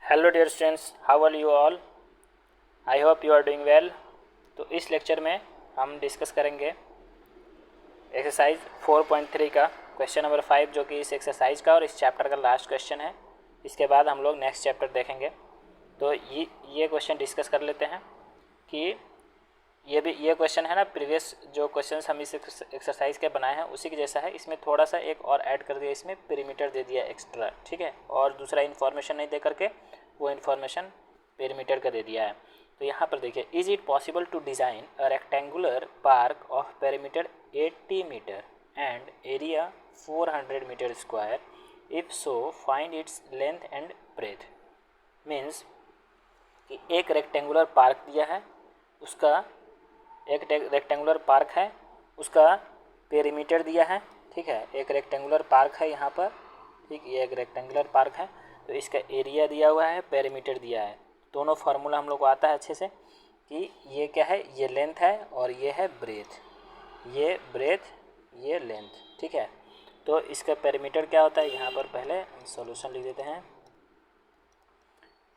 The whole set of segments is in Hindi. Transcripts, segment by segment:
Hello dear students, how are you all? I hope you are doing well. तो इस लेक्चर में हम डिस्कस करेंगे एक्सरसाइज 4.3 का क्वेश्चन नंबर 5, जो कि इस एक्सरसाइज का और इस चैप्टर का लास्ट क्वेश्चन है। इसके बाद हम लोग नेक्स्ट चैप्टर देखेंगे। तो ये क्वेश्चन डिस्कस कर लेते हैं कि ये क्वेश्चन है ना, प्रीवियस जो क्वेश्चन हम इस एक्सरसाइज के बनाए हैं उसी के जैसा है। इसमें थोड़ा सा एक और ऐड कर दिया, इसमें पेरीमीटर दे दिया एक्स्ट्रा, ठीक है, और दूसरा इन्फॉर्मेशन नहीं दे करके वो इन्फॉर्मेशन पेरीमीटर का दे दिया है। तो यहाँ पर देखिए, is it possible to design a rectangular park of perimeter 80 metre and area 400 metre square, if so find its length and breadth. Means कि एक रेक्टेंगुलर पार्क दिया है, उसका एक रेक्टेंगुलर पार्क है, उसका पेरीमीटर दिया है, ठीक है। एक रेक्टेंगुलर पार्क है यहाँ पर, ठीक, ये एक रेक्टेंगुलर पार्क है। तो इसका एरिया दिया हुआ है, पेरीमीटर दिया है। दोनों फार्मूला हम लोग को आता है अच्छे से कि ये क्या है, ये लेंथ है और ये है ब्रेथ, ये ब्रेथ ये लेंथ, ठीक है। तो इसका पेरीमीटर क्या होता है, यहाँ पर पहले हम सॉल्यूशन लिख देते हैं।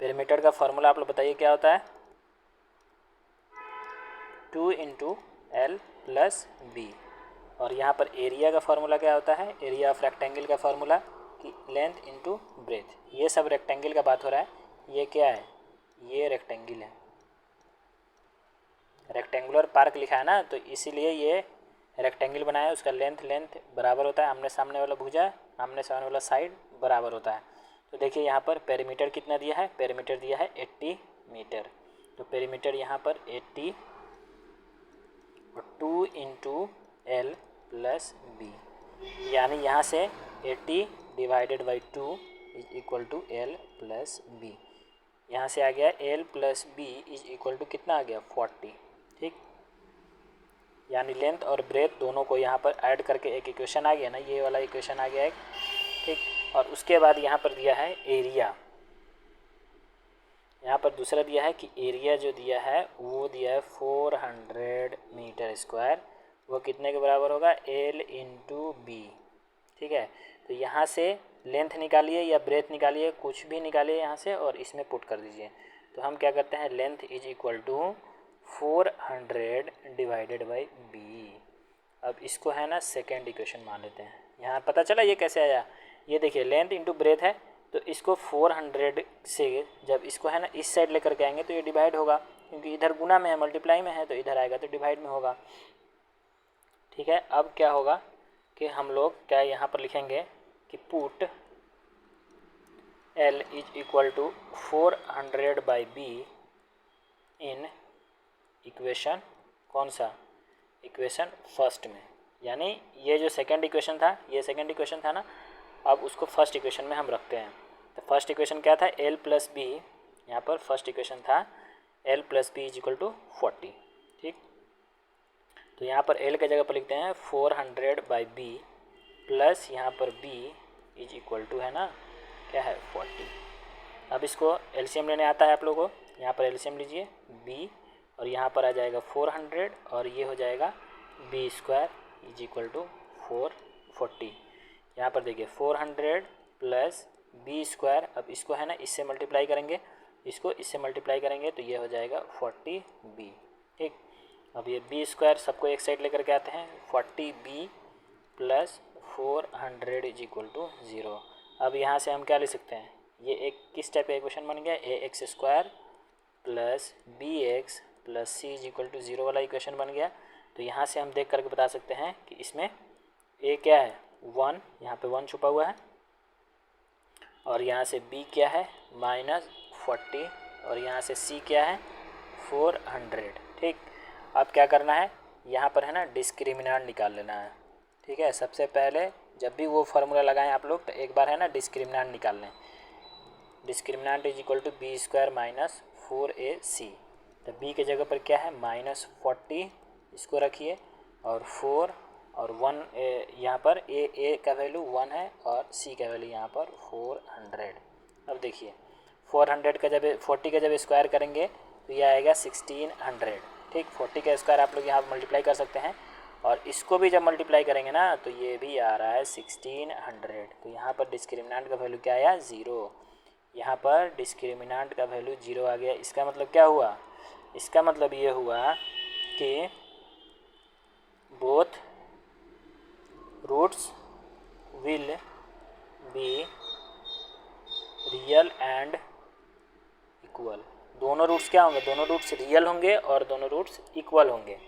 पेरीमीटर का फार्मूला आप लोग बताइए क्या होता है, 2 इंटू एल प्लस बी। और यहाँ पर एरिया का फार्मूला क्या होता है, एरिया ऑफ रेक्टेंगल का फार्मूला कि लेंथ इंटू ब्रेथ। ये सब रेक्टेंगल का बात हो रहा है। ये क्या है, ये रेक्टेंगल है, रेक्टेंगुलर पार्क लिखा है ना, तो इसीलिए ये रेक्टेंगल बनाया है। उसका लेंथ बराबर होता है, आमने सामने वाला भुजा, आमने सामने वाला साइड बराबर होता है। तो देखिए यहाँ पर पेरीमीटर कितना दिया है, पेरीमीटर दिया है 80 मीटर। तो पेरीमीटर यहाँ पर 80 और 2 इंटू एल प्लस बी, यानी यहाँ से 80 divided by 2 is equal to L plus B. यहाँ से आ गया L plus B is equal to कितना आ गया, 40, ठीक। यानी लेंथ और ब्रेथ दोनों को यहाँ पर ऐड करके एक इक्वेशन आ गया ना, ये वाला इक्वेशन आ गया एक, ठीक। और उसके बाद यहाँ पर दिया है एरिया। यहाँ पर दूसरा दिया है कि एरिया जो दिया है वो दिया है 400 मीटर स्क्वायर। वो कितने के बराबर होगा, एल इंटू बी, ठीक है। तो यहाँ से लेंथ निकालिए या ब्रेथ निकालिए, कुछ भी निकालिए यहाँ से और इसमें पुट कर दीजिए। तो हम क्या करते हैं, length is equal to 400 divided by B. अब इसको है ना सेकेंड इक्वेशन मान लेते हैं। यहाँ पता चला ये कैसे आया, ये देखिए लेंथ इंटू ब्रेथ है, तो इसको 400 से जब इसको है ना इस साइड लेकर के आएंगे तो ये डिवाइड होगा, क्योंकि इधर गुना में है, मल्टीप्लाई में है, तो इधर आएगा तो डिवाइड में होगा, ठीक है। अब क्या होगा कि हम लोग क्या यहाँ पर लिखेंगे कि put L is equal to 400 by B in equation, कौन सा, इक्वेशन फर्स्ट में। यानी ये जो सेकंड इक्वेशन था, ये सेकंड इक्वेशन था ना, अब उसको फर्स्ट इक्वेशन में हम रखते हैं। तो फर्स्ट इक्वेशन क्या था, एल प्लस बी, यहाँ पर फर्स्ट इक्वेशन था L plus B is equal to 40, ठीक। तो यहाँ पर एल के जगह पर लिखते हैं 400 बाई बी प्लस यहाँ पर बी इज इक्वल टू है ना क्या है, 40। अब इसको एलसीएम लेने आता है आप लोगों को, यहाँ पर एलसीएम लीजिए बी, और यहाँ पर आ जाएगा 400 और ये हो जाएगा B square is equal to 440। यहाँ पर देखिए 400 प्लस बी स्क्वायर, अब इसको है ना इससे मल्टीप्लाई करेंगे, इसको इससे मल्टीप्लाई करेंगे तो ये हो जाएगा 40 बी, ठीक। अब ये बी स्क्वायर सबको एक साइड लेकर के आते हैं, 40 B plus 400 is equal to 0। अब यहाँ से हम क्या ले सकते हैं, ये एक किस टाइप का इक्वेशन बन गया, a x square plus b x plus c is equal to 0 वाला इक्वेशन बन गया। तो यहाँ से हम देख करके बता सकते हैं कि इसमें ए क्या है, 1, यहाँ पे 1 छुपा हुआ है, और यहाँ से b क्या है -40, और यहाँ से c क्या है 400, ठीक। अब क्या करना है, यहाँ पर है ना डिस्क्रिमिनेंट निकाल लेना है, ठीक है। सबसे पहले जब भी वो फार्मूला लगाएं आप लोग तो एक बार है ना डिस्क्रिमिनेंट निकाल लें। Discriminant is equal to B square minus 4ac। तो b के जगह पर क्या है -40, इसको रखिए, और 4 और 1 यहाँ पर ए का वैल्यू 1 है और c का वैल्यू यहाँ पर 400। अब देखिए 400 का जब 40 का जब स्क्वायर करेंगे तो ये आएगा 1600, ठीक। 40 का स्क्वायर आप लोग यहाँ पर मल्टीप्लाई कर सकते हैं, और इसको भी जब मल्टीप्लाई करेंगे ना तो ये भी आ रहा है 1600। तो यहाँ पर डिस्क्रिमिनेंट का वैल्यू क्या आया, 0। यहाँ पर डिस्क्रिमिनेंट का वैल्यू 0 आ गया। इसका मतलब क्या हुआ? इसका मतलब ये हुआ कि both roots will be real and equal. दोनों रूट्स क्या होंगे? दोनों रूट्स रियल होंगे और दोनों रूट्स इक्वल होंगे।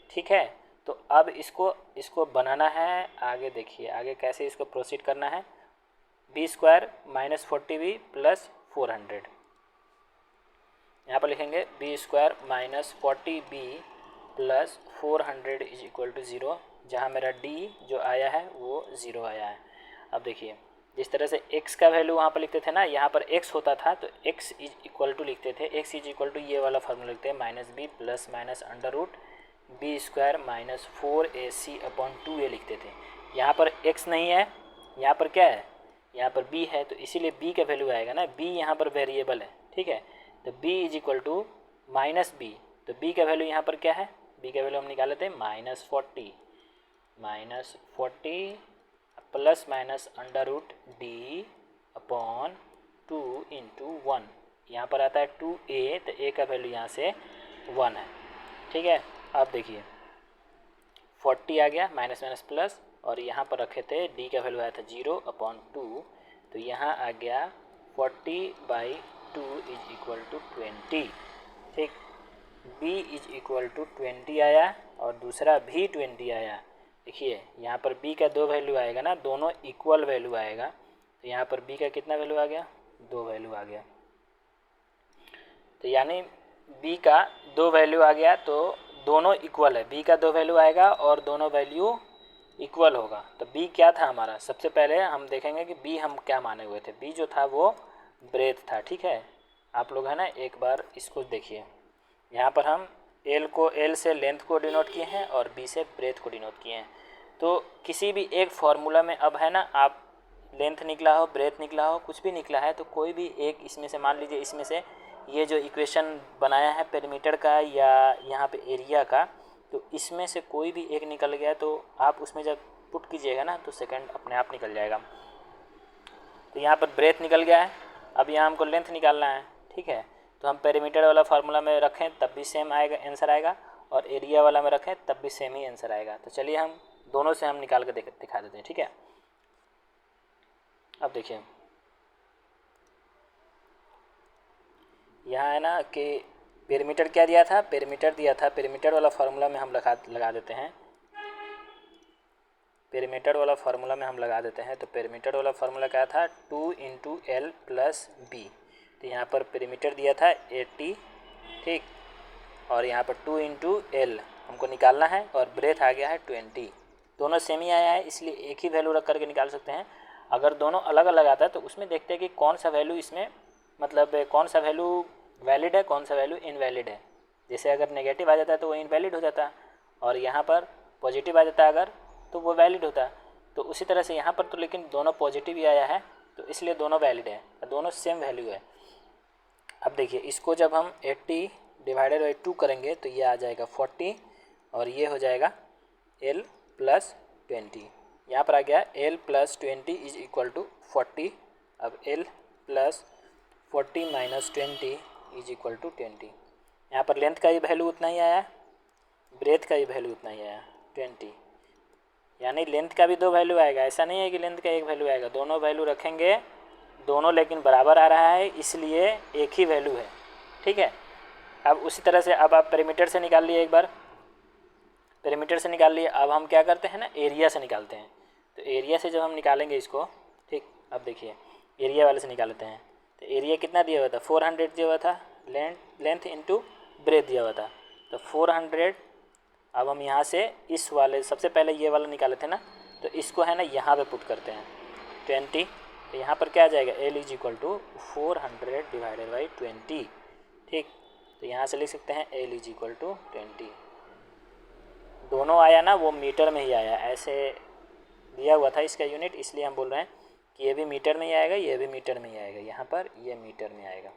ठीक है, तो अब इसको बनाना है। आगे देखिए आगे कैसे इसको प्रोसीड करना है। B square minus 40b plus 400, यहाँ पर लिखेंगे B square minus 40b plus 400 is equal to 0, जहाँ मेरा डी जो आया है वो 0 आया है। अब देखिए जिस तरह से x का वैल्यू वहाँ पर लिखते थे ना, यहाँ पर x होता था तो x इज इक्वल टू लिखते थे। x इज इक्वल टू ये वाला फार्मूला लिखते हैं, minus B plus minus under root B square minus 4ac upon 2a लिखते थे। यहाँ पर x नहीं है, यहाँ पर क्या है? यहाँ पर b है, तो इसीलिए b का वैल्यू आएगा ना। b यहाँ पर वेरिएबल है, ठीक है, तो b is equal to minus B, तो b का वैल्यू यहाँ पर क्या है? b का वैल्यू हम निकाल लेते हैं minus 40 plus minus under root D upon 2 into 1, यहाँ पर आता है 2a, तो a का वैल्यू यहाँ से 1 है। ठीक है, अब देखिए 40 आ गया माइनस माइनस प्लस, और यहाँ पर रखे थे d का वैल्यू आया था 0 अपॉन 2, तो यहाँ आ गया 40/2 इज इक्वल टू 20। ठीक, b इज इक्वल टू 20 आया और दूसरा भी 20 आया। देखिए यहाँ पर b का 2 वैल्यू आएगा ना, दोनों इक्वल वैल्यू आएगा, तो यहाँ पर b का कितना वैल्यू आ गया? 2 वैल्यू आ गया। तो यानी b का 2 वैल्यू आ गया तो दोनों इक्वल है। b का 2 वैल्यू आएगा और दोनों वैल्यू इक्वल होगा। तो b क्या था हमारा? सबसे पहले हम देखेंगे कि b हम क्या माने हुए थे। b जो था वो ब्रेथ था। ठीक है, आप लोग है ना एक बार इसको देखिए, यहाँ पर हम l से लेंथ को डिनोट किए हैं और b से ब्रेथ को डिनोट किए हैं। तो किसी भी एक फार्मूला में अब है ना, आप लेंथ निकला हो, ब्रेथ निकला हो, कुछ भी निकला है, तो कोई भी एक इसमें से मान लीजिए, इसमें से ये जो इक्वेशन बनाया है पेरीमीटर का या यहाँ पे एरिया का, तो इसमें से कोई भी एक निकल गया तो आप उसमें जब पुट कीजिएगा ना तो सेकंड अपने आप निकल जाएगा। तो यहाँ पर ब्रेथ निकल गया है, अब यहाँ हमको लेंथ निकालना है। ठीक है, तो हम पेरीमीटर वाला फार्मूला में रखें तब भी सेम आएगा, आंसर आएगा, और एरिया वाला में रखें तब भी सेम ही आंसर आएगा। तो चलिए हम दोनों से हम निकाल के दिखा देते हैं। ठीक है, अब देखिए यहाँ है ना कि पेरीमीटर क्या दिया था? पेरीमीटर दिया था, पेरीमीटर वाला फार्मूला में हम लगा देते हैं। पेरीमीटर वाला फार्मूला में हम लगा देते हैं। तो पेरीमीटर वाला फार्मूला क्या था? 2 इंटू एल प्लस बी। तो यहाँ पर पेरीमीटर दिया था 80, ठीक, और यहाँ पर 2 इंटू एल हमको निकालना है, और ब्रेथ आ गया है 20। दोनों सेम ही आया है, इसलिए एक ही वैल्यू रख करके निकाल सकते हैं। अगर दोनों अलग अलग आता है तो उसमें देखते हैं कि कौन सा वैल्यू इसमें, मतलब कौन सा वैल्यू वैलिड है, कौन सा वैल्यू इनवैलिड है। जैसे अगर नेगेटिव आ जाता है तो वो इनवैलिड हो जाता है, और यहाँ पर पॉजिटिव आ जाता है अगर, तो वो वैलिड होता है। तो उसी तरह से यहाँ पर तो लेकिन दोनों पॉजिटिव ही आया है, तो इसलिए दोनों वैलिड है, दोनों सेम वैल्यू है। अब देखिए इसको जब हम 80 डिवाइडेड बाई 2 करेंगे तो ये आ जाएगा 40, और ये हो जाएगा L प्लस 20। यहाँ पर आ गया L plus 20 is equal to 40। अब L plus 40 minus 20 is equal to 20। यहाँ पर लेंथ का ही वैल्यू उतना ही आया, ब्रेथ का ही वैल्यू उतना ही आया 20। यानी लेंथ का भी 2 वैल्यू आएगा, ऐसा नहीं है कि लेंथ का 1 वैल्यू आएगा। दोनों वैल्यू रखेंगे, दोनों लेकिन बराबर आ रहा है, इसलिए एक ही वैल्यू है। ठीक है, अब उसी तरह से अब आप पेरीमीटर से निकाल लिए, एक बार पेरीमीटर से निकाल लिए। अब हम क्या करते हैं ना, एरिया से निकालते हैं। तो एरिया से जब हम निकालेंगे इसको, ठीक, अब देखिए एरिया वाले से निकाल लेते हैं। तो एरिया कितना दिया हुआ था? 400 दिया हुआ था, लेंथ इंटू ब्रेथ दिया हुआ था, तो 400। अब हम यहाँ से इस वाले, सबसे पहले ये वाला निकाले थे ना, तो इसको है ना यहाँ पे पुट करते हैं 20। तो यहाँ पर क्या आ जाएगा? L is equal to 400 divided by 20। ठीक, तो यहाँ से लिख सकते हैं L इज इक्वल टू 20। दोनों आया ना वो मीटर में ही आया, ऐसे दिया हुआ था इसका यूनिट, इसलिए हम बोल रहे हैं कि ये भी मीटर में ही आएगा, ये भी मीटर में ही आएगा, यहाँ पर ये मीटर में आएगा।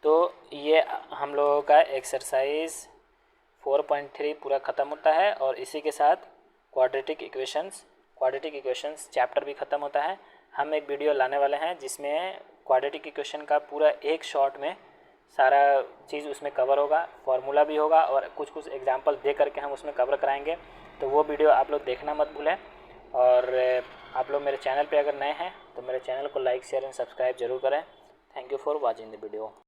तो ये हम लोगों का एक्सरसाइज 4.3 पूरा ख़त्म होता है, और इसी के साथ क्वाड्रेटिक इक्वेशंस चैप्टर भी ख़त्म होता है। हम एक वीडियो लाने वाले हैं जिसमें क्वाड्रेटिक इक्वेशन का पूरा एक शॉट में सारा चीज़ उसमें कवर होगा, फार्मूला भी होगा और कुछ कुछ एग्जांपल दे करके हम उसमें कवर कराएंगे। तो वो वीडियो आप लोग देखना मत भूलें। और आप लोग मेरे चैनल पे अगर नए हैं तो मेरे चैनल को लाइक शेयर एंड सब्सक्राइब जरूर करें। Thank you for watching the video.